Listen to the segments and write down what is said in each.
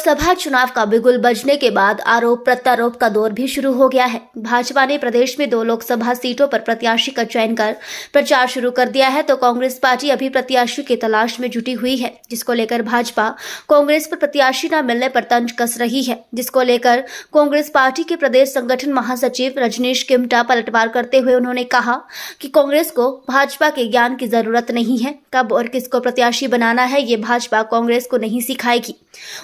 लोकसभा चुनाव का बिगुल बजने के बाद आरोप प्रत्यारोप का दौर भी शुरू हो गया है। भाजपा ने प्रदेश में 2 लोकसभा सीटों पर प्रत्याशी का चयन कर प्रचार शुरू कर दिया है, तो कांग्रेस पार्टी अभी प्रत्याशी की तलाश में जुटी हुई है, जिसको लेकर भाजपा कांग्रेस पर प्रत्याशी न मिलने पर तंज कस रही है। जिसको लेकर कांग्रेस पार्टी के प्रदेश संगठन महासचिव रजनीश किमटा पलटवार करते हुए उन्होंने कहा कि कांग्रेस को भाजपा के ज्ञान की जरूरत नहीं है, कब और किसको प्रत्याशी बनाना है ये भाजपा कांग्रेस को नहीं सिखाएगी।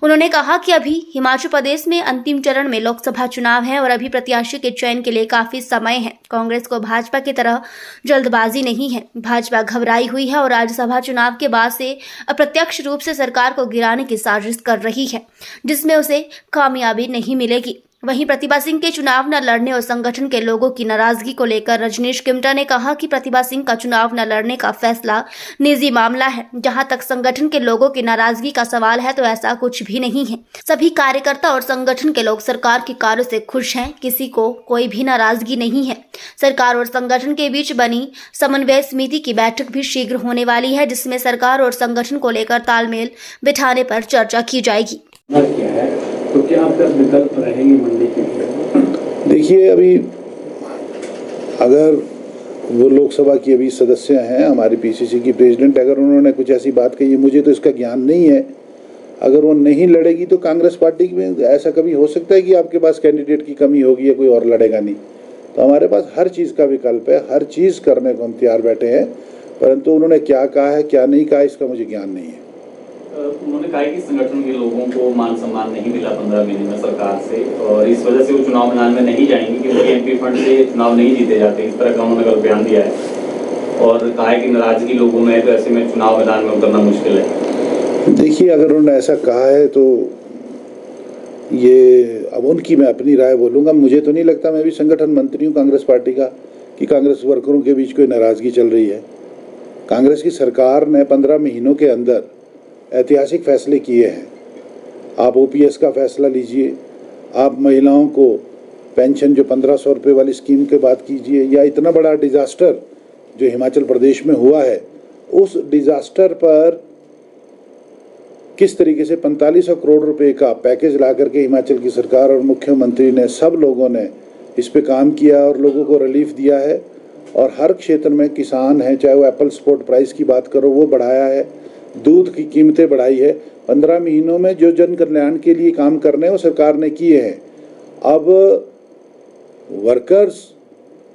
उन्होंने कहा कि अभी हिमाचल प्रदेश में अंतिम चरण में लोकसभा चुनाव है और अभी प्रत्याशी के चयन के लिए काफी समय है। कांग्रेस को भाजपा की तरह जल्दबाजी नहीं है। भाजपा घबराई हुई है और राज्यसभा चुनाव के बाद से अप्रत्यक्ष रूप से सरकार को गिराने की साजिश कर रही है, जिसमें उसे कामयाबी नहीं मिलेगी। वहीं प्रतिभा सिंह के चुनाव न लड़ने और संगठन के लोगों की नाराजगी को लेकर रजनीश किमटा ने कहा कि प्रतिभा सिंह का चुनाव न लड़ने का फैसला निजी मामला है। जहां तक संगठन के लोगों की नाराजगी का सवाल है तो ऐसा कुछ भी नहीं है। सभी कार्यकर्ता और संगठन के लोग सरकार के कार्यों से खुश हैं, किसी को कोई भी नाराजगी नहीं है। सरकार और संगठन के बीच बनी समन्वय समिति की बैठक भी शीघ्र होने वाली है, जिसमें सरकार और संगठन को लेकर तालमेल बिठाने पर चर्चा की जाएगी। तो क्या आपका विकल्प रहेंगे मंडी के लिए? देखिए, अभी अगर वो लोकसभा की अभी सदस्य हैं, हमारी पीसीसी की प्रेसिडेंट, अगर उन्होंने कुछ ऐसी बात कही है, मुझे तो इसका ज्ञान नहीं है। अगर वो नहीं लड़ेगी तो कांग्रेस पार्टी में ऐसा कभी हो सकता है कि आपके पास कैंडिडेट की कमी होगी या कोई और लड़ेगा नहीं। तो हमारे पास हर चीज़ का विकल्प है, हर चीज़ करने को हम तैयार बैठे हैं, परंतु उन्होंने क्या कहा है क्या नहीं कहा इसका मुझे ज्ञान नहीं है। उन्होंने कहा कि संगठन के लोगों को मान सम्मान नहीं मिला 15 महीने में सरकार से, और इस वजह से वो चुनाव मैदान में नहीं जाएंगे क्योंकि एमपी फंड से चुनाव नहीं जीते जाते। इस तरह का उन्होंने कल बयान दिया है और कहा है कि नाराजगी लोगों में है, तो ऐसे में चुनाव मैदान में उतरना मुश्किल है। देखिए, अगर उन्होंने ऐसा कहा है तो ये अब उनकी मैं अपनी राय बोलूँगा। मुझे तो नहीं लगता, मैं भी संगठन मंत्री हूँ कांग्रेस पार्टी का, कि कांग्रेस वर्करों के बीच कोई नाराज़गी चल रही है। कांग्रेस की सरकार ने 15 महीनों के अंदर ऐतिहासिक फैसले किए हैं। आप ओपीएस का फैसला लीजिए, आप महिलाओं को पेंशन जो 1500 रुपये वाली स्कीम के बात कीजिए, या इतना बड़ा डिज़ास्टर जो हिमाचल प्रदेश में हुआ है, उस डिज़ास्टर पर किस तरीके से 4500 करोड़ रुपए का पैकेज ला करके हिमाचल की सरकार और मुख्यमंत्री ने, सब लोगों ने इस पे काम किया और लोगों को रिलीफ दिया है। और हर क्षेत्र में किसान हैं, चाहे वो एप्पल सपोर्ट प्राइस की बात करो वो बढ़ाया है, दूध की कीमतें बढ़ाई है। 15 महीनों में जो जन कल्याण के लिए काम करने वो सरकार ने किए हैं। अब वर्कर्स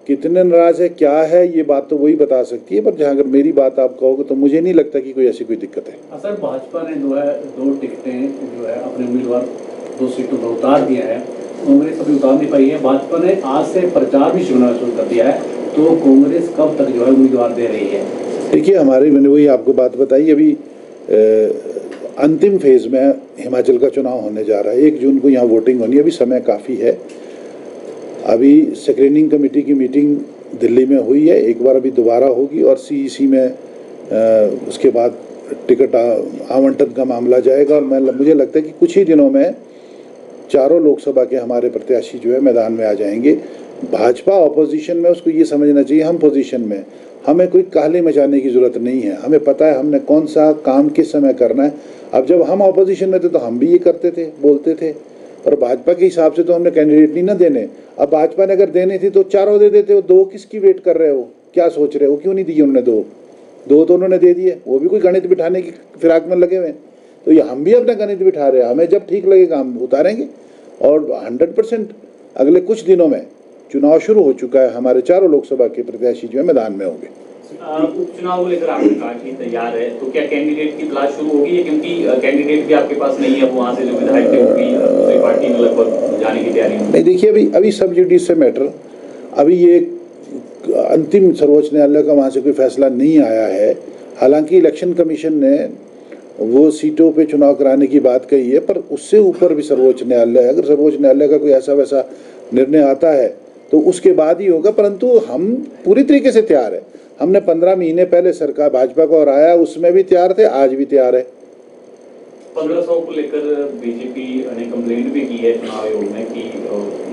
कितने नाराज है क्या है ये बात तो वही बता सकती है, पर जहाँ अगर मेरी बात आप कहोगे तो मुझे नहीं लगता कि कोई ऐसी कोई दिक्कत है। सर, भाजपा ने जो है 2 टिकटें जो है अपने उम्मीदवार 2 सीटों पर उतार दिया है, कांग्रेस अभी उतार नहीं पाई है। भाजपा ने आज से प्रचार भी शुरू कर दिया है, तो कांग्रेस कब तक जो है उम्मीदवार दे रही है? देखिए, मैंने वही आपको बात बताई, अभी अंतिम फेज में हिमाचल का चुनाव होने जा रहा है। 1 जून को यहाँ वोटिंग होनी है, अभी समय काफ़ी है। अभी स्क्रीनिंग कमेटी की मीटिंग दिल्ली में हुई है, एक बार अभी दोबारा होगी और सीईसी में उसके बाद टिकट आवंटन का मामला जाएगा। और मुझे लगता है कि कुछ ही दिनों में चारों लोकसभा के हमारे प्रत्याशी जो है मैदान में आ जाएंगे। भाजपा ऑपोजिशन में, उसको ये समझना चाहिए हम पोजीशन में, हमें कोई काहली मचाने की ज़रूरत नहीं है। हमें पता है हमने कौन सा काम किस समय करना है। अब जब हम ऑपोजिशन में थे तो हम भी ये करते थे, बोलते थे, पर भाजपा के हिसाब से तो हमने कैंडिडेट नहीं ना देने। अब भाजपा ने अगर देने थी तो चारों दे देते हो, 2 किसकी वेट कर रहे हो, क्या सोच रहे हो, क्यों नहीं दिए उन्होंने? 2 तो उन्होंने दे दिए, वो भी कोई गणित बिठाने की फिराक में लगे हुए। तो ये हम भी अपना गणित बिठा रहे हैं, हमें जब ठीक लगेगा हम उतारेंगे। और 100% अगले कुछ दिनों में चुनाव शुरू हो चुका है, हमारे चारों लोकसभा के प्रत्याशी जो है मैदान में होंगे। उपचुनाव को लेकर आपने कहा कि तैयार है, तो क्या कैंडिडेट की तलाश शुरू होगी है? क्योंकि कैंडिडेट भी आपके पास नहीं है, वहाँ से जो विधायक थे उनकी दूसरी पार्टी में लगभग जाने की तैयारी नहीं। देखिए, अभी सब जुडिस से मैटर, अभी ये अंतिम सर्वोच्च न्यायालय का वहाँ से कोई फैसला नहीं आया है। हालांकि इलेक्शन कमीशन ने वो सीटों पे चुनाव कराने की बात कही है, पर उससे ऊपर भी सर्वोच्च न्यायालय है। अगर सर्वोच्च न्यायालय का कोई ऐसा वैसा निर्णय आता है तो उसके बाद ही होगा, परंतु हम पूरी तरीके से तैयार है। हमने 15 महीने पहले सरकार भाजपा को हराया, उसमें भी तैयार थे, आज भी तैयार है। 1500 को लेकर बीजेपी ने कंप्लेंट भी की है चुनाव आयोग में कि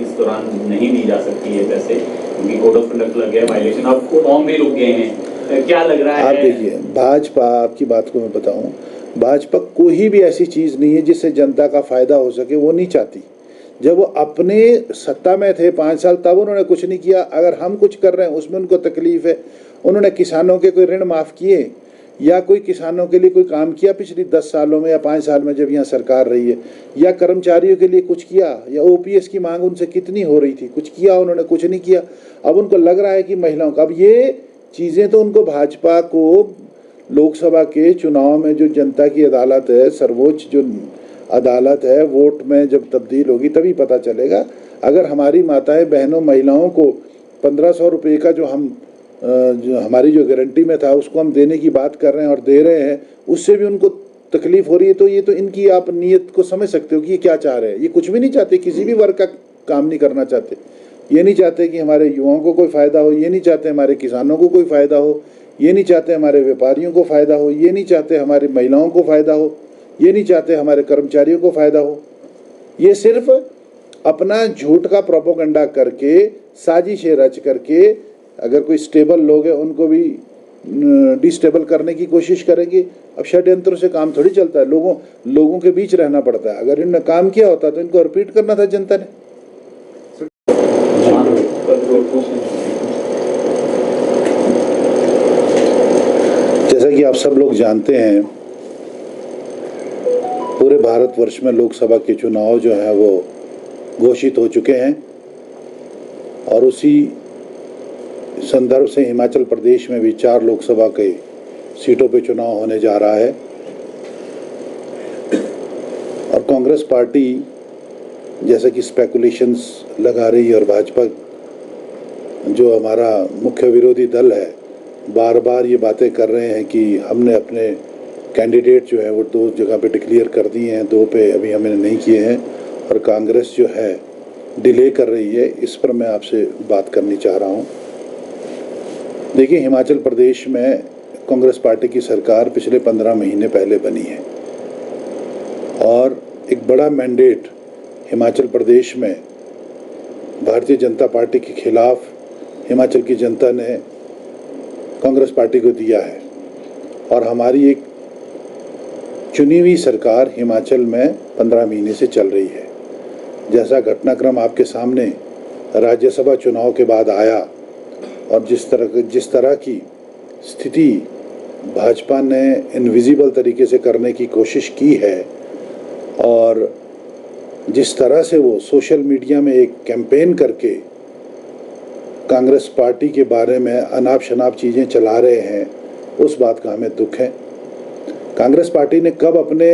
इस दौरान नहीं दी जा सकती है पैसे, क्योंकि कोड ऑफ कंडक्ट लग गया वायलेशन, अब फॉर्म भी रुक गए हैं। क्या लग रहा आप है? देखिए, भाजपा, आपकी बात को मैं बताऊं, भाजपा कोई भी ऐसी चीज़ नहीं है जिससे जनता का फायदा हो सके, वो नहीं चाहती। जब वो अपने सत्ता में थे 5 साल, तब उन्होंने कुछ नहीं किया। अगर हम कुछ कर रहे हैं उसमें उनको तकलीफ है। उन्होंने किसानों के कोई ऋण माफ़ किए या कोई किसानों के लिए कोई काम किया पिछली 10 सालों में या 5 साल में जब यहाँ सरकार रही है? या कर्मचारियों के लिए कुछ किया? या ओपीएस की मांग उनसे कितनी हो रही थी? कुछ किया उन्होंने? कुछ नहीं किया। अब उनको लग रहा है कि महिलाओं का, अब ये चीज़ें तो उनको, भाजपा को लोकसभा के चुनाव में जो जनता की अदालत है, सर्वोच्च जो अदालत है, वोट में जब तब्दील होगी तभी पता चलेगा। अगर हमारी माताएं बहनों महिलाओं को 1500 रुपये का जो हमारी जो गारंटी में था उसको हम देने की बात कर रहे हैं और दे रहे हैं, उससे भी उनको तकलीफ हो रही है, तो ये तो इनकी आप नीयत को समझ सकते हो कि ये क्या चाह रहे हैं। ये कुछ भी नहीं चाहते, किसी भी वर्ग का काम नहीं करना चाहते। ये नहीं चाहते कि हमारे युवाओं को कोई फ़ायदा हो, ये नहीं चाहते हमारे किसानों को कोई फ़ायदा हो, ये नहीं चाहते हमारे व्यापारियों को फ़ायदा हो, ये नहीं चाहते हमारी महिलाओं को फ़ायदा हो, ये नहीं चाहते हमारे कर्मचारियों को फ़ायदा हो। ये सिर्फ अपना झूठ का प्रोपोगंडा करके, साजिशें रच करके, अगर कोई स्टेबल लोग हैं उनको भी डिस्टेबल करने की कोशिश करेंगे। अब षड्यंत्र से काम थोड़ी चलता है, लोगों के बीच रहना पड़ता है। अगर इन्होंने काम किया होता तो इनको रिपीट करना था जनता ने। जैसा कि आप सब लोग जानते हैं, पूरे भारतवर्ष में लोकसभा के चुनाव जो है वो घोषित हो चुके हैं और उसी संदर्भ से हिमाचल प्रदेश में भी 4 लोकसभा के सीटों पे चुनाव होने जा रहा है। और कांग्रेस पार्टी जैसा कि स्पेकुलेशंस लगा रही है और भाजपा जो हमारा मुख्य विरोधी दल है बार बार ये बातें कर रहे हैं कि हमने अपने कैंडिडेट जो है वो 2 जगह पे डिक्लेयर कर दिए हैं, 2 पे अभी हमने नहीं किए हैं, और कांग्रेस जो है डिले कर रही है। इस पर मैं आपसे बात करनी चाह रहा हूँ। देखिए, हिमाचल प्रदेश में कांग्रेस पार्टी की सरकार पिछले 15 महीने पहले बनी है और एक बड़ा मैंडेट हिमाचल प्रदेश में भारतीय जनता पार्टी के खिलाफ हिमाचल की जनता ने कांग्रेस पार्टी को दिया है और हमारी एक चुनी हुई सरकार हिमाचल में 15 महीने से चल रही है। जैसा घटनाक्रम आपके सामने राज्यसभा चुनाव के बाद आया और जिस तरह की स्थिति भाजपा ने इनविजिबल तरीके से करने की कोशिश की है और जिस तरह से वो सोशल मीडिया में एक कैंपेन करके कांग्रेस पार्टी के बारे में अनाप शनाप चीज़ें चला रहे हैं, उस बात का हमें दुख है। कांग्रेस पार्टी ने कब अपने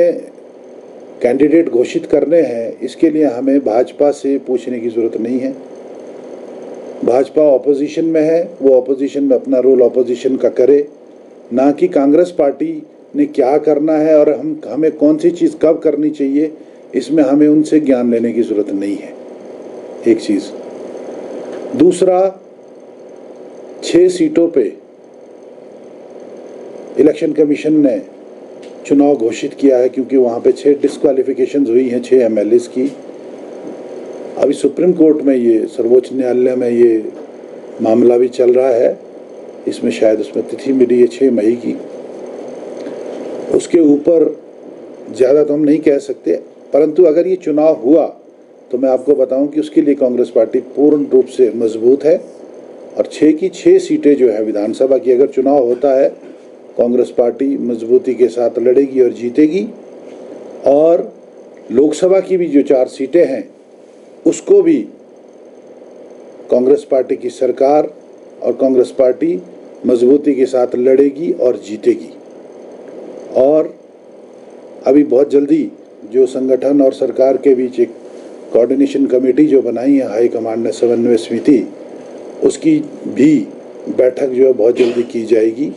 कैंडिडेट घोषित करने हैं, इसके लिए हमें भाजपा से पूछने की ज़रूरत नहीं है। भाजपा ऑपोजिशन में है, वो ऑपोजिशन में अपना रोल ऑपोजिशन का करे, ना कि कांग्रेस पार्टी ने क्या करना है और हमें कौन सी चीज़ कब करनी चाहिए, इसमें हमें उनसे ज्ञान लेने की ज़रूरत नहीं है। एक चीज़। दूसरा, 6 सीटों पे इलेक्शन कमीशन ने चुनाव घोषित किया है क्योंकि वहाँ पे 6 डिस्क्वालिफिकेशंस हुई हैं 6 एमएलएस की। अभी सुप्रीम कोर्ट में, ये सर्वोच्च न्यायालय में ये मामला भी चल रहा है। इसमें शायद उसमें तिथि मिली है 6 मई की। उसके ऊपर ज़्यादा तो हम नहीं कह सकते, परंतु अगर ये चुनाव हुआ तो मैं आपको बताऊं कि उसके लिए कांग्रेस पार्टी पूर्ण रूप से मजबूत है और 6 की 6 सीटें जो है विधानसभा की, अगर चुनाव होता है, कांग्रेस पार्टी मजबूती के साथ लड़ेगी और जीतेगी। और लोकसभा की भी जो 4 सीटें हैं उसको भी कांग्रेस पार्टी की सरकार और कांग्रेस पार्टी मजबूती के साथ लड़ेगी और जीतेगी। और अभी बहुत जल्दी जो संगठन और सरकार के बीच एक कोऑर्डिनेशन कमेटी जो बनाई है हाई कमांड ने, समन्वय समिति, उसकी भी बैठक जो है बहुत जल्दी की जाएगी।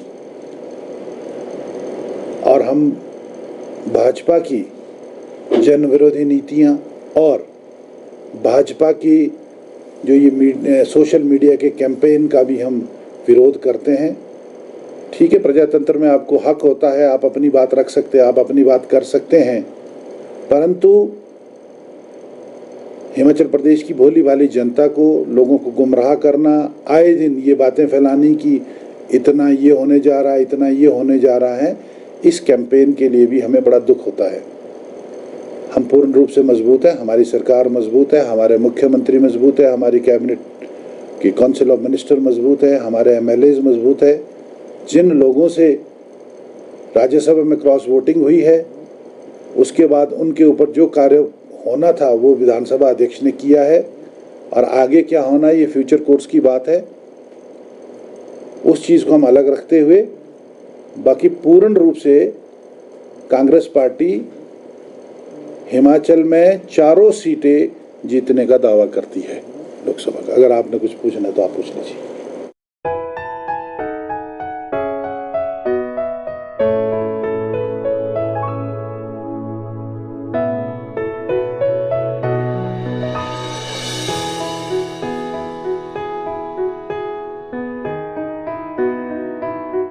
और हम भाजपा की जन विरोधी नीतियां और भाजपा की जो ये सोशल मीडिया के कैंपेन का भी हम विरोध करते हैं। ठीक है, प्रजातंत्र में आपको हक होता है, आप अपनी बात रख सकते हैं, आप अपनी बात कर सकते हैं, परंतु हिमाचल प्रदेश की भोली भाली जनता को, लोगों को गुमराह करना, आए दिन ये बातें फैलानी कि इतना ये होने जा रहा है, इतना ये होने जा रहा है, इस कैंपेन के लिए भी हमें बड़ा दुख होता है। हम पूर्ण रूप से मजबूत हैं, हमारी सरकार मजबूत है, हमारे मुख्यमंत्री मजबूत है, हमारी कैबिनेट की काउंसिल ऑफ मिनिस्टर मजबूत है, हमारे MLAs मजबूत है। जिन लोगों से राज्यसभा में क्रॉस वोटिंग हुई है, उसके बाद उनके ऊपर जो कार्य होना था वो विधानसभा अध्यक्ष ने किया है, और आगे क्या होना है ये फ्यूचर कोर्स की बात है। उस चीज़ को हम अलग रखते हुए बाकी पूर्ण रूप से कांग्रेस पार्टी हिमाचल में 4 सीटें जीतने का दावा करती है लोकसभा का। अगर आपने कुछ पूछना है तो आप पूछ लीजिए।